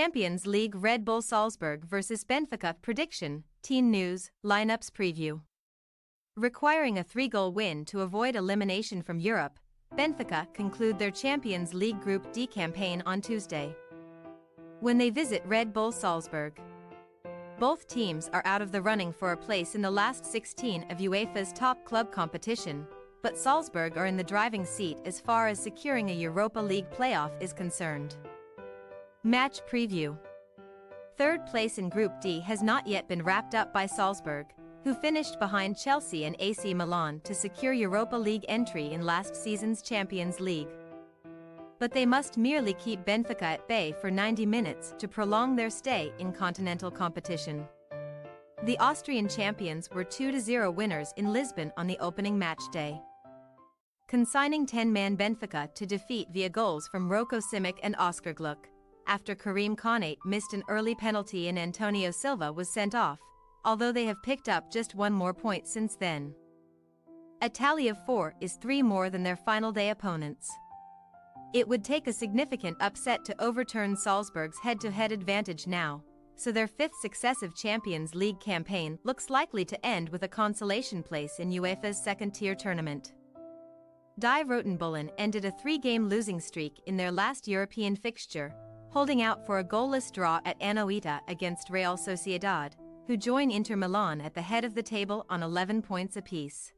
Champions League Red Bull Salzburg vs Benfica prediction, Teen News, lineups preview. Requiring a 3-goal win to avoid elimination from Europe, Benfica conclude their Champions League Group D campaign on Tuesday, when they visit Red Bull Salzburg. Both teams are out of the running for a place in the last 16 of UEFA's top club competition, but Salzburg are in the driving seat as far as securing a Europa League playoff is concerned. Match preview. Third place in Group D has not yet been wrapped up by Salzburg, who finished behind Chelsea and AC Milan to secure Europa League entry in last season's Champions League. But they must merely keep Benfica at bay for 90 minutes to prolong their stay in continental competition. The Austrian champions were 2-0 winners in Lisbon on the opening match day, consigning 10-man Benfica to defeat via goals from Roko Simic and Oscar Gluck, after Karim Konate missed an early penalty and Antonio Silva was sent off, although they have picked up just one more point since then. A tally of 4 is 3 more than their final day opponents. It would take a significant upset to overturn Salzburg's head-to-head advantage now, so their 5th successive Champions League campaign looks likely to end with a consolation place in UEFA's second-tier tournament. Die Roten ended a 3-game losing streak in their last European fixture, holding out for a goalless draw at Anoeta against Real Sociedad, who join Inter Milan at the head of the table on 11 points apiece.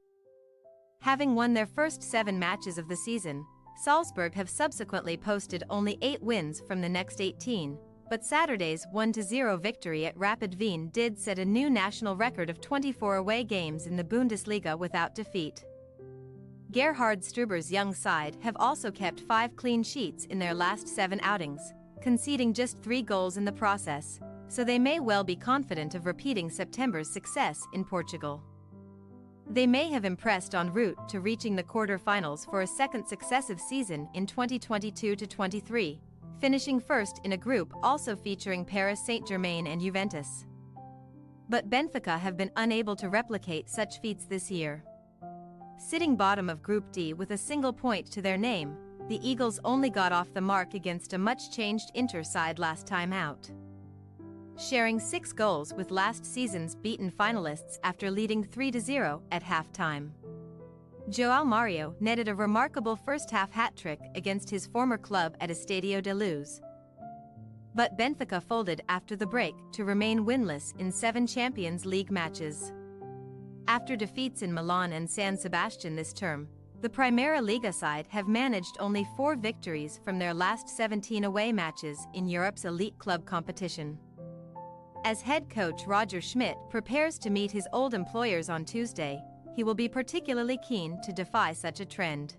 Having won their first 7 matches of the season, Salzburg have subsequently posted only 8 wins from the next 18, but Saturday's 1-0 victory at Rapid Wien did set a new national record of 24 away games in the Bundesliga without defeat. Gerhard Struber's young side have also kept 5 clean sheets in their last 7 outings, conceding just 3 goals in the process, so they may well be confident of repeating September's success in Portugal. They may have impressed en route to reaching the quarter-finals for a second successive season in 2022-23, finishing first in a group also featuring Paris Saint-Germain and Juventus. But Benfica have been unable to replicate such feats this year. Sitting bottom of Group D with a single point to their name, the Eagles only got off the mark against a much-changed Inter side last time out, sharing 6 goals with last season's beaten finalists after leading 3-0 at halftime. João Mario netted a remarkable first-half hat-trick against his former club at Estádio da Luz. But Benfica folded after the break to remain winless in 7 Champions League matches. After defeats in Milan and San Sebastian this term, the Primeira Liga side have managed only 4 victories from their last 17 away matches in Europe's elite club competition. As head coach Roger Schmidt prepares to meet his old employers on Tuesday, he will be particularly keen to defy such a trend.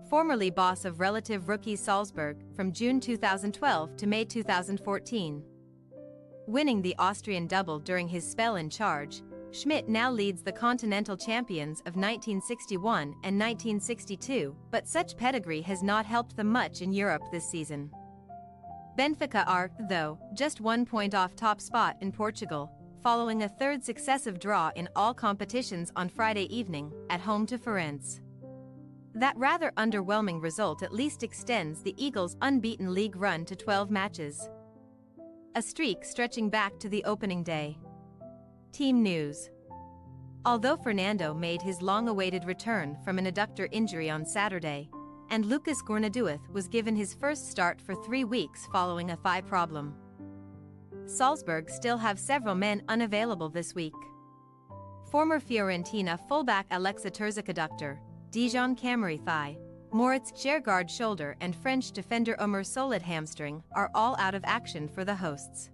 Formerly boss of relative rookie Salzburg from June 2012 to May 2014, winning the Austrian double during his spell in charge, Schmidt now leads the continental champions of 1961 and 1962, but such pedigree has not helped them much in Europe this season. Benfica are, though, just 1 point off top spot in Portugal, following a 3rd successive draw in all competitions on Friday evening, at home to Farense. That rather underwhelming result at least extends the Eagles' unbeaten league run to 12 matches, a streak stretching back to the opening day. Team news. Although Fernando made his long-awaited return from an adductor injury on Saturday, and Lucas Gornaduith was given his first start for 3 weeks following a thigh problem, Salzburg still have several men unavailable this week. Former Fiorentina fullback Alexa Terzic adductor, Dijon Cameri thigh, Moritz Kjærgaard shoulder and French defender Omer Solid hamstring are all out of action for the hosts.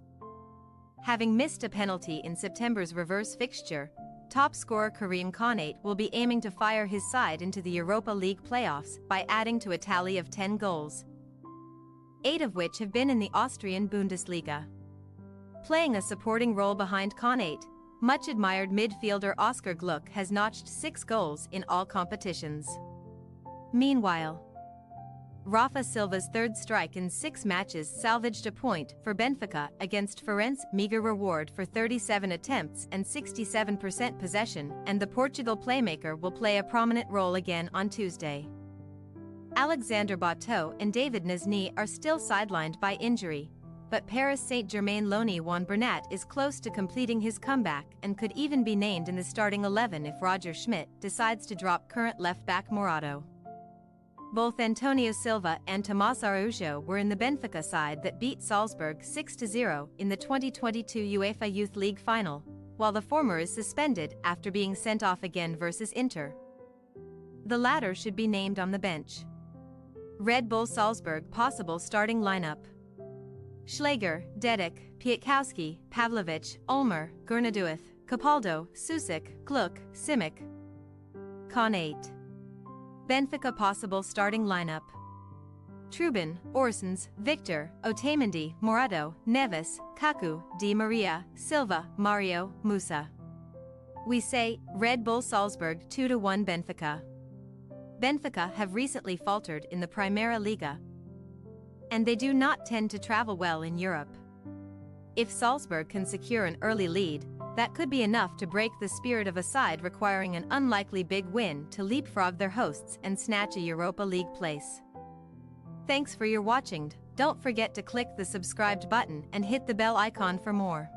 Having missed a penalty in September's reverse fixture, top scorer Karim Konate will be aiming to fire his side into the Europa League playoffs by adding to a tally of 10 goals, 8 of which have been in the Austrian Bundesliga. Playing a supporting role behind Konate, much-admired midfielder Oscar Gluck has notched 6 goals in all competitions. Meanwhile, Rafa Silva's 3rd strike in 6 matches salvaged a point for Benfica against Farense, meager reward for 37 attempts and 67% possession, and the Portugal playmaker will play a prominent role again on Tuesday. Alexander Bateau and David Nizhny are still sidelined by injury, but Paris Saint-Germain loanee Juan Bernat is close to completing his comeback and could even be named in the starting 11 if Roger Schmidt decides to drop current left-back Morato. Both Antonio Silva and Tomás Araujo were in the Benfica side that beat Salzburg 6-0 in the 2022 UEFA Youth League final, while the former is suspended after being sent off again versus Inter. The latter should be named on the bench. Red Bull Salzburg possible starting lineup: Schläger, Dedic, Piatkowski, Pavlovic, Ulmer, Gernadouth, Capaldo, Susic, Gluck, Simic. Con 8. Benfica possible starting lineup: Trubin, Orsens, Victor, Otamendi, Morato, Neves, Kaku, Di Maria, Silva, Mario, Musa. We say, Red Bull Salzburg 2-1 Benfica. Benfica have recently faltered in the Primera Liga, and they do not tend to travel well in Europe. If Salzburg can secure an early lead, that could be enough to break the spirit of a side requiring an unlikely big win to leapfrog their hosts and snatch a Europa League place. Thanks for your watching. Don't forget to click the subscribed button and hit the bell icon for more.